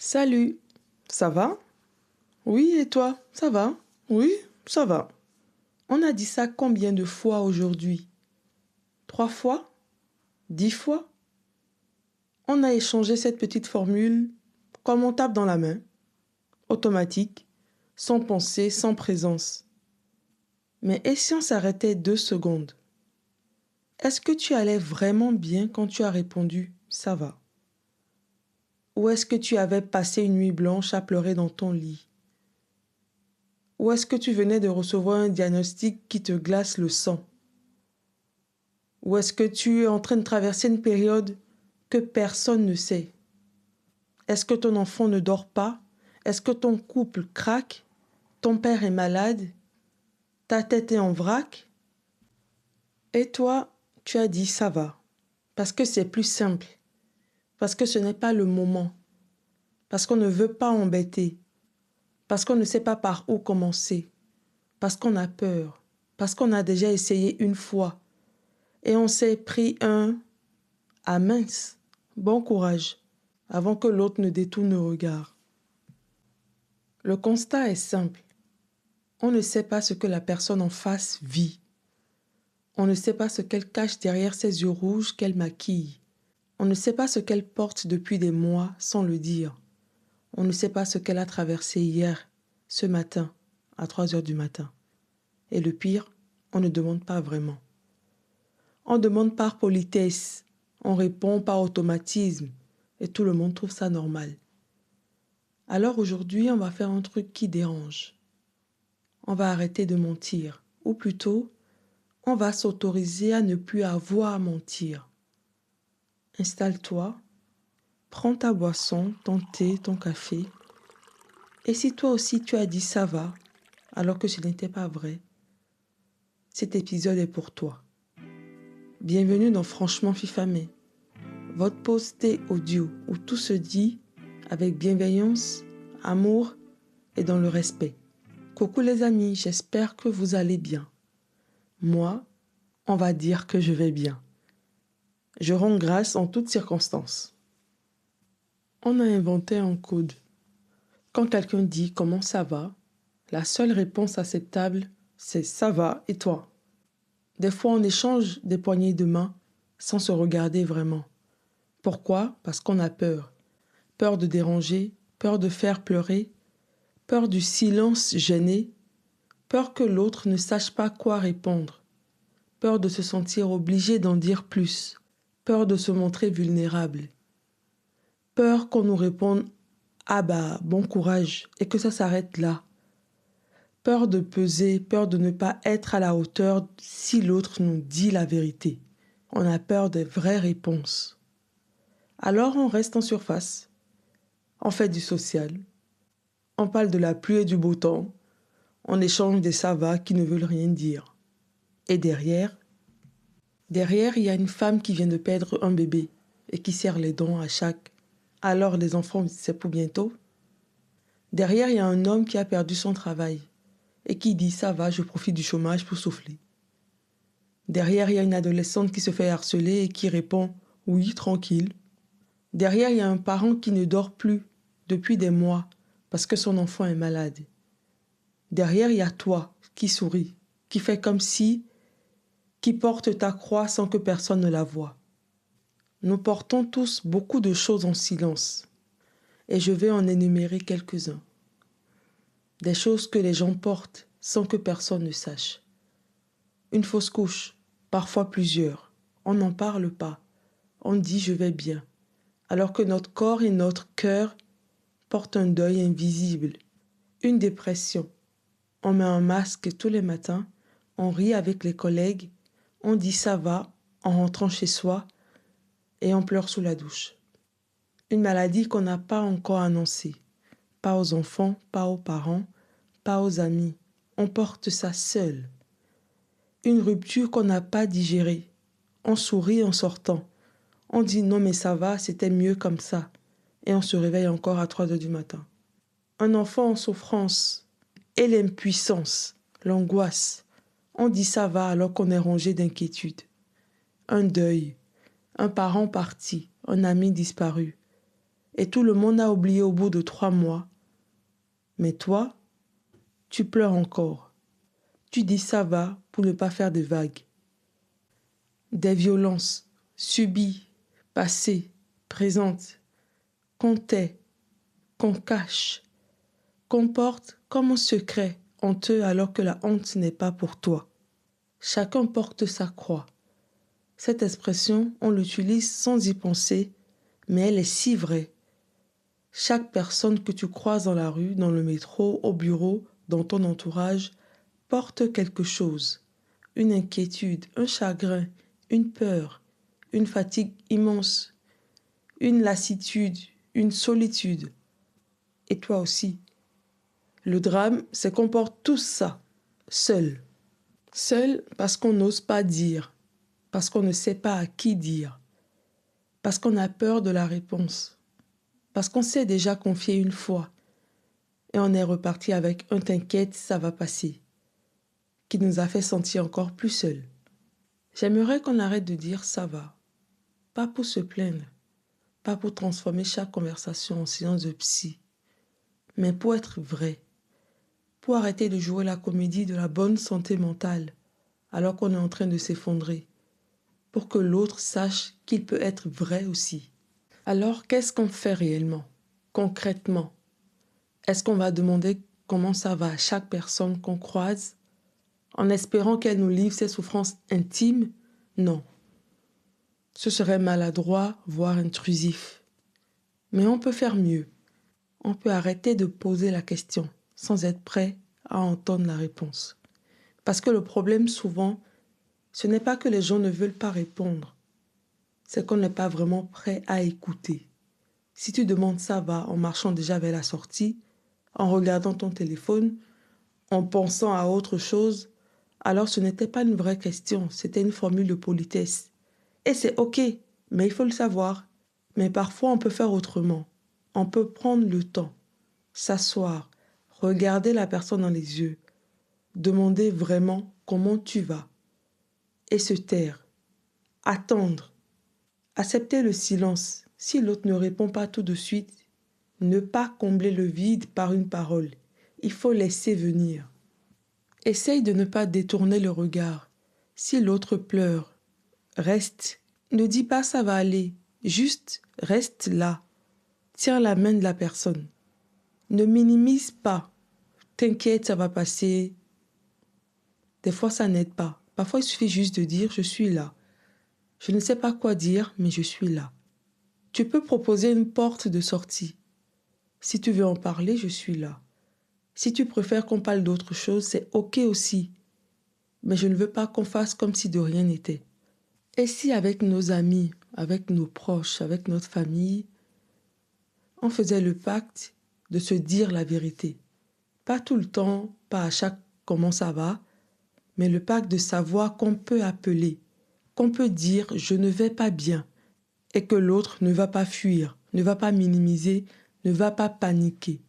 Salut, ça va? Oui, et toi, ça va? Oui, ça va. On a dit ça combien de fois aujourd'hui? 3 fois? 10 fois? On a échangé cette petite formule comme on tape dans la main, automatique, sans pensée, sans présence. Mais et si on s'arrêtait 2 secondes? Est-ce que tu allais vraiment bien quand tu as répondu ça va? Ou est-ce que tu avais passé une nuit blanche à pleurer dans ton lit? Ou est-ce que tu venais de recevoir un diagnostic qui te glace le sang? Ou est-ce que tu es en train de traverser une période que personne ne sait? Est-ce que ton enfant ne dort pas? Est-ce que ton couple craque? Ton père est malade? Ta tête est en vrac? Et toi, tu as dit ça va. Parce que c'est plus simple. Parce que ce n'est pas le moment. Parce qu'on ne veut pas embêter. Parce qu'on ne sait pas par où commencer. Parce qu'on a peur. Parce qu'on a déjà essayé une fois. Et on s'est pris un « ah mince, bon courage » avant que l'autre ne détourne le regard. Le constat est simple. On ne sait pas ce que la personne en face vit. On ne sait pas ce qu'elle cache derrière ses yeux rouges qu'elle maquille. On ne sait pas ce qu'elle porte depuis des mois sans le dire. On ne sait pas ce qu'elle a traversé hier, ce matin, à 3 heures du matin. Et le pire, on ne demande pas vraiment. On demande par politesse, on répond par automatisme et tout le monde trouve ça normal. Alors aujourd'hui, on va faire un truc qui dérange. On va arrêter de mentir, ou plutôt, on va s'autoriser à ne plus avoir à mentir. Installe-toi, prends ta boisson, ton thé, ton café, et si toi aussi tu as dit ça va, alors que ce n'était pas vrai, cet épisode est pour toi. Bienvenue dans Franchement Fifamé, votre pause thé audio où tout se dit avec bienveillance, amour et dans le respect. Coucou les amis, j'espère que vous allez bien. Moi, on va dire que je vais bien. Je rends grâce en toutes circonstances. On a inventé un code. Quand quelqu'un dit comment ça va, la seule réponse acceptable, c'est ça va et toi. Des fois, on échange des poignées de main sans se regarder vraiment. Pourquoi? Parce qu'on a peur. Peur de déranger, peur de faire pleurer, peur du silence gêné, peur que l'autre ne sache pas quoi répondre, peur de se sentir obligé d'en dire plus, peur de se montrer vulnérable, peur qu'on nous réponde « ah bah, bon courage » et que ça s'arrête là. Peur de peser, peur de ne pas être à la hauteur si l'autre nous dit la vérité. On a peur des vraies réponses. Alors on reste en surface, on fait du social, on parle de la pluie et du beau temps, on échange des ça va qui ne veulent rien dire. Et derrière, il y a une femme qui vient de perdre un bébé et qui serre les dents à chaque « alors les enfants, c'est pour bientôt ». Derrière, il y a un homme qui a perdu son travail et qui dit « ça va, je profite du chômage pour souffler ». Derrière, il y a une adolescente qui se fait harceler et qui répond « oui, tranquille ». Derrière, il y a un parent qui ne dort plus depuis des mois parce que son enfant est malade. Derrière, il y a toi qui souris, qui fait comme si, qui porte ta croix sans que personne ne la voie. Nous portons tous beaucoup de choses en silence et je vais en énumérer quelques-uns. Des choses que les gens portent sans que personne ne sache. Une fausse couche, parfois plusieurs. On n'en parle pas. On dit « je vais bien », alors que notre corps et notre cœur portent un deuil invisible. Une dépression. On met un masque tous les matins, on rit avec les collègues, on dit « ça va » en rentrant chez soi et on pleure sous la douche. Une maladie qu'on n'a pas encore annoncée. Pas aux enfants, pas aux parents, pas aux amis. On porte ça seul. Une rupture qu'on n'a pas digérée. On sourit en sortant. On dit non mais ça va, c'était mieux comme ça. Et on se réveille encore à 3 heures du matin. Un enfant en souffrance. Et l'impuissance, l'angoisse. On dit ça va alors qu'on est rongé d'inquiétude. Un deuil. Un parent parti, un ami disparu. et tout le monde a oublié au bout de 3 mois. Mais toi, tu pleures encore. Tu dis ça va pour ne pas faire de vagues. Des violences subies, passées, présentes, qu'on tait, qu'on cache, qu'on porte comme un secret honteux alors que la honte n'est pas pour toi. Chacun porte sa croix. Cette expression, on l'utilise sans y penser, mais elle est si vraie. Chaque personne que tu croises dans la rue, dans le métro, au bureau, dans ton entourage, porte quelque chose. Une inquiétude, un chagrin, une peur, une fatigue immense, une lassitude, une solitude. Et toi aussi. Le drame, c'est qu'on porte tout ça, seul. Seul parce qu'on n'ose pas dire, parce qu'on ne sait pas à qui dire, parce qu'on a peur de la réponse, parce qu'on s'est déjà confié une fois et on est reparti avec un t'inquiète, ça va passer, qui nous a fait sentir encore plus seuls. J'aimerais qu'on arrête de dire ça va, pas pour se plaindre, pas pour transformer chaque conversation en séance de psy, mais pour être vrai, pour arrêter de jouer la comédie de la bonne santé mentale alors qu'on est en train de s'effondrer, pour que l'autre sache qu'il peut être vrai aussi. Alors, qu'est-ce qu'on fait réellement, concrètement? Est-ce qu'on va demander comment ça va à chaque personne qu'on croise, en espérant qu'elle nous livre ses souffrances intimes? Non. Ce serait maladroit, voire intrusif. Mais on peut faire mieux. On peut arrêter de poser la question sans être prêt à entendre la réponse. Parce que le problème souvent, ce n'est pas que les gens ne veulent pas répondre, c'est qu'on n'est pas vraiment prêt à écouter. Si tu demandes ça va en marchant déjà vers la sortie, en regardant ton téléphone, en pensant à autre chose, alors ce n'était pas une vraie question, c'était une formule de politesse. Et c'est ok, mais il faut le savoir. Mais parfois on peut faire autrement. On peut prendre le temps, s'asseoir, regarder la personne dans les yeux, demander vraiment comment tu vas et se taire, attendre, accepter le silence. Si l'autre ne répond pas tout de suite, ne pas combler le vide par une parole. Il faut laisser venir. Essaye de ne pas détourner le regard. Si l'autre pleure, reste. Ne dis pas ça va aller. Juste reste là. Tiens la main de la personne. Ne minimise pas. T'inquiète, ça va passer. Des fois, ça n'aide pas. Parfois, il suffit juste de dire « je suis là ». Je ne sais pas quoi dire, mais je suis là. Tu peux proposer une porte de sortie. Si tu veux en parler, je suis là. Si tu préfères qu'on parle d'autre chose, c'est ok aussi. Mais je ne veux pas qu'on fasse comme si de rien n'était. Et si avec nos amis, avec nos proches, avec notre famille, on faisait le pacte de se dire la vérité. Pas tout le temps, pas à chaque comment ça va, mais le pacte de savoir qu'on peut appeler, qu'on peut dire je ne vais pas bien et que l'autre ne va pas fuir, ne va pas minimiser, ne va pas paniquer.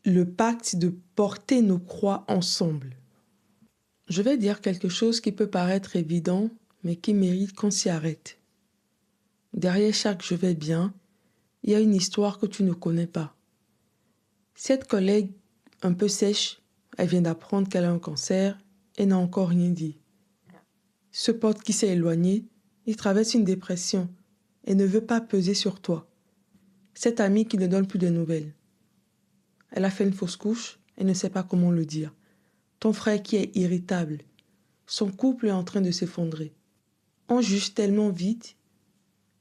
Le pacte de porter nos croix ensemble. Je vais dire quelque chose qui peut paraître évident, mais qui mérite qu'on s'y arrête. Derrière chaque je vais bien, il y a une histoire que tu ne connais pas. Cette collègue un peu sèche, elle vient d'apprendre qu'elle a un cancer et n'a encore rien dit. Ce pote qui s'est éloigné, il traverse une dépression et ne veut pas peser sur toi. Cette amie qui ne donne plus de nouvelles. Elle a fait une fausse couche et ne sait pas comment le dire. Ton frère qui est irritable. Son couple est en train de s'effondrer. On juge tellement vite.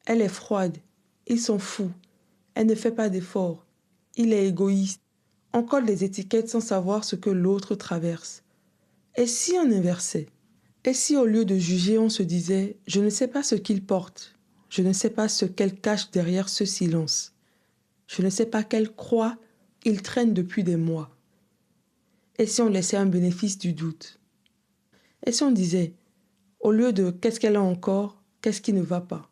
Elle est froide. Il s'en fout. Elle ne fait pas d'efforts. Il est égoïste. On colle des étiquettes sans savoir ce que l'autre traverse. Et si on inversait? Et si au lieu de juger, on se disait « je ne sais pas ce qu'il porte. Je ne sais pas ce qu'elle cache derrière ce silence. Je ne sais pas quelle croix il traîne depuis des mois. » Et si on laissait un bénéfice du doute? Et si on disait, au lieu de « qu'est-ce qu'elle a encore, qu'est-ce qui ne va pas ?»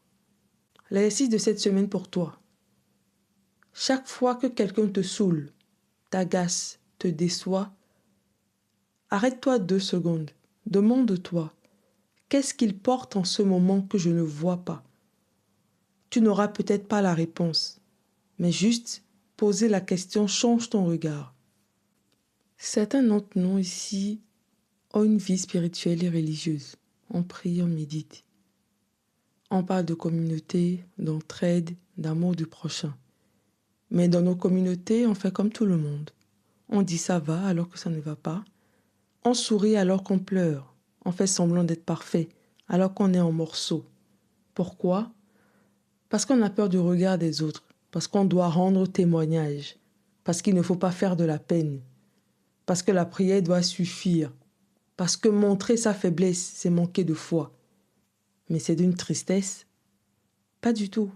L'exercice de cette semaine pour toi. Chaque fois que quelqu'un te saoule, t'agace, te déçoit, arrête-toi 2 secondes. Demande-toi, qu'est-ce qu'il porte en ce moment que je ne vois pas? Tu n'auras peut-être pas la réponse, mais juste poser la question change ton regard. Certains d'entre nous ici ont une vie spirituelle et religieuse. On prie, on médite. On parle de communauté, d'entraide, d'amour du prochain. Mais dans nos communautés, on fait comme tout le monde. On dit ça va alors que ça ne va pas. On sourit alors qu'on pleure. On fait semblant d'être parfait alors qu'on est en morceaux. Pourquoi? Parce qu'on a peur du regard des autres. Parce qu'on doit rendre témoignage. Parce qu'il ne faut pas faire de la peine. Parce que la prière doit suffire. Parce que montrer sa faiblesse, c'est manquer de foi. Mais c'est d'une tristesse. Pas du tout.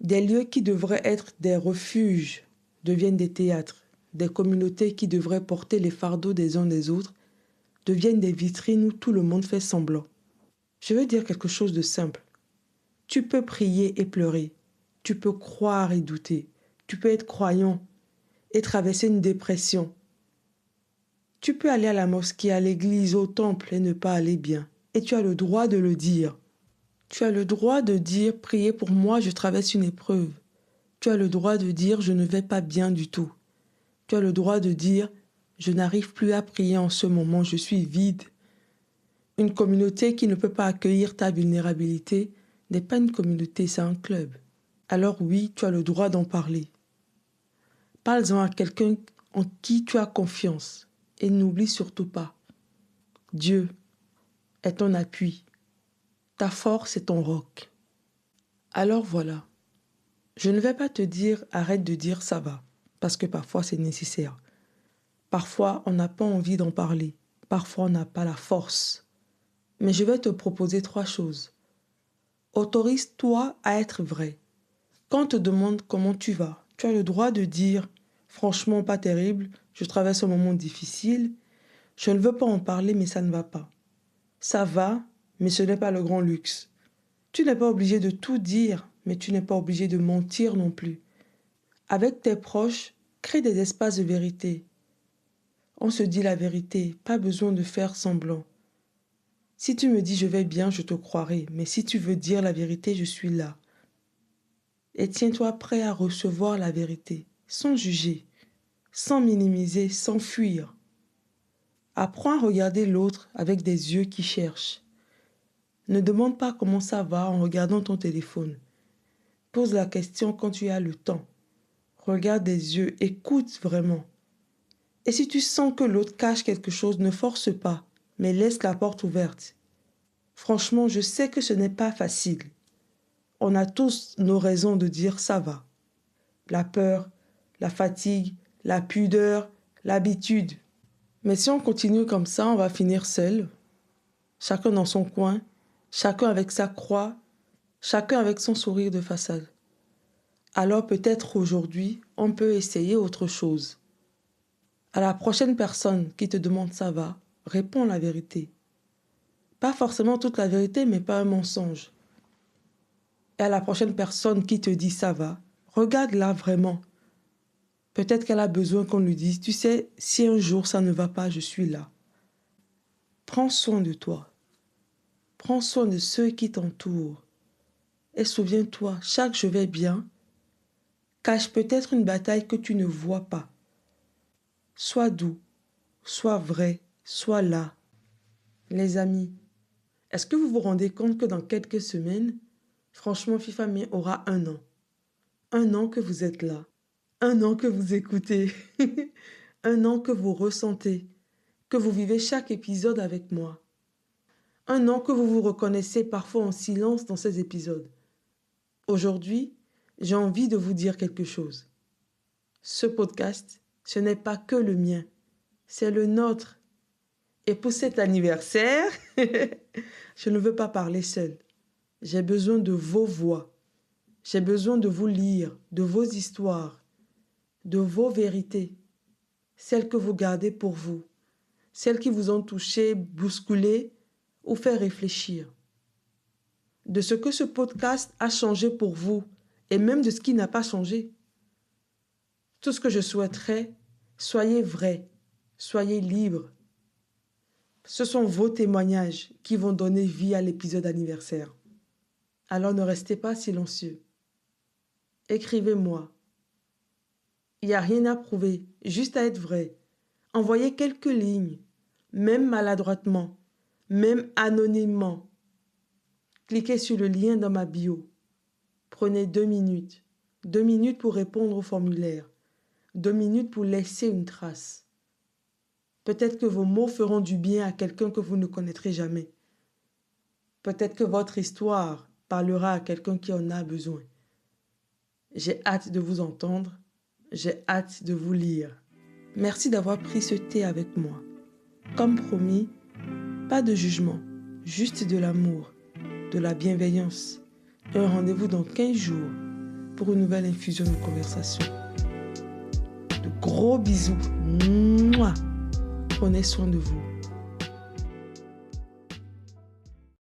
Des lieux qui devraient être des refuges deviennent des théâtres. Des communautés qui devraient porter les fardeaux des uns des autres deviennent des vitrines où tout le monde fait semblant. Je veux dire quelque chose de simple. Tu peux prier et pleurer. Tu peux croire et douter. Tu peux être croyant et traverser une dépression. Tu peux aller à la mosquée, à l'église, au temple et ne pas aller bien. Et tu as le droit de le dire. Tu as le droit de dire « Priez pour moi, je traverse une épreuve ». Tu as le droit de dire « Je ne vais pas bien du tout ». Tu as le droit de dire « Je n'arrive plus à prier en ce moment, je suis vide ». Une communauté qui ne peut pas accueillir ta vulnérabilité n'est pas une communauté, c'est un club. Alors oui, tu as le droit d'en parler. Parle-en à quelqu'un en qui tu as confiance. Et n'oublie surtout pas, Dieu est ton appui. Ta force est ton roc. Alors voilà, je ne vais pas te dire arrête de dire ça va, parce que parfois c'est nécessaire. Parfois on n'a pas envie d'en parler, parfois on n'a pas la force. Mais je vais te proposer 3 choses. Autorise-toi à être vrai. Quand on te demande comment tu vas, tu as le droit de dire franchement pas terrible, je traverse un moment difficile, je ne veux pas en parler mais ça ne va pas. Ça va, mais ce n'est pas le grand luxe. Tu n'es pas obligé de tout dire, mais tu n'es pas obligé de mentir non plus. Avec tes proches, crée des espaces de vérité. On se dit la vérité, pas besoin de faire semblant. Si tu me dis je vais bien, je te croirai, mais si tu veux dire la vérité, je suis là. Et tiens-toi prêt à recevoir la vérité, sans juger, sans minimiser, sans fuir. Apprends à regarder l'autre avec des yeux qui cherchent. Ne demande pas comment ça va en regardant ton téléphone. Pose la question quand tu as le temps. Regarde des yeux, écoute vraiment. Et si tu sens que l'autre cache quelque chose, ne force pas, mais laisse la porte ouverte. Franchement, je sais que ce n'est pas facile. On a tous nos raisons de dire ça va. La peur, la fatigue, la pudeur, l'habitude. Mais si on continue comme ça, on va finir seul. Chacun dans son coin, chacun avec sa croix, chacun avec son sourire de façade. Alors peut-être aujourd'hui, on peut essayer autre chose. À la prochaine personne qui te demande ça va, réponds la vérité. Pas forcément toute la vérité, mais pas un mensonge. Et à la prochaine personne qui te dit ça va, regarde-la vraiment. Peut-être qu'elle a besoin qu'on lui dise, tu sais, si un jour ça ne va pas, je suis là. Prends soin de toi. Prends soin de ceux qui t'entourent. Et souviens-toi, chaque je vais bien cache peut-être une bataille que tu ne vois pas. Sois doux, sois vrai, sois là. Les amis, est-ce que vous vous rendez compte que dans quelques semaines, franchement, FIFA aura 1 an. 1 an que vous êtes là. 1 an que vous écoutez. 1 an que vous ressentez. Que vous vivez chaque épisode avec moi. 1 an que vous vous reconnaissez parfois en silence dans ces épisodes. Aujourd'hui, j'ai envie de vous dire quelque chose. Ce podcast, ce n'est pas que le mien, c'est le nôtre. Et pour cet anniversaire, je ne veux pas parler seul. J'ai besoin de vos voix. J'ai besoin de vous lire, de vos histoires, de vos vérités, celles que vous gardez pour vous, celles qui vous ont touché, bousculé ou fait réfléchir. De ce que ce podcast a changé pour vous et même de ce qui n'a pas changé. Tout ce que je souhaiterais, soyez vrais, soyez libres. Ce sont vos témoignages qui vont donner vie à l'épisode anniversaire. Alors ne restez pas silencieux. Écrivez-moi. Il n'y a rien à prouver, juste à être vrai. Envoyez quelques lignes, même maladroitement, même anonymement. Cliquez sur le lien dans ma bio. Prenez 2 minutes. 2 minutes pour répondre au formulaire. 2 minutes pour laisser une trace. Peut-être que vos mots feront du bien à quelqu'un que vous ne connaîtrez jamais. Peut-être que votre histoire parlera à quelqu'un qui en a besoin. J'ai hâte de vous entendre. J'ai hâte de vous lire. Merci d'avoir pris ce thé avec moi. Comme promis, pas de jugement, juste de l'amour, de la bienveillance. Un rendez-vous dans 15 jours pour une nouvelle infusion de conversation. De gros bisous. Mouah. Prenez soin de vous.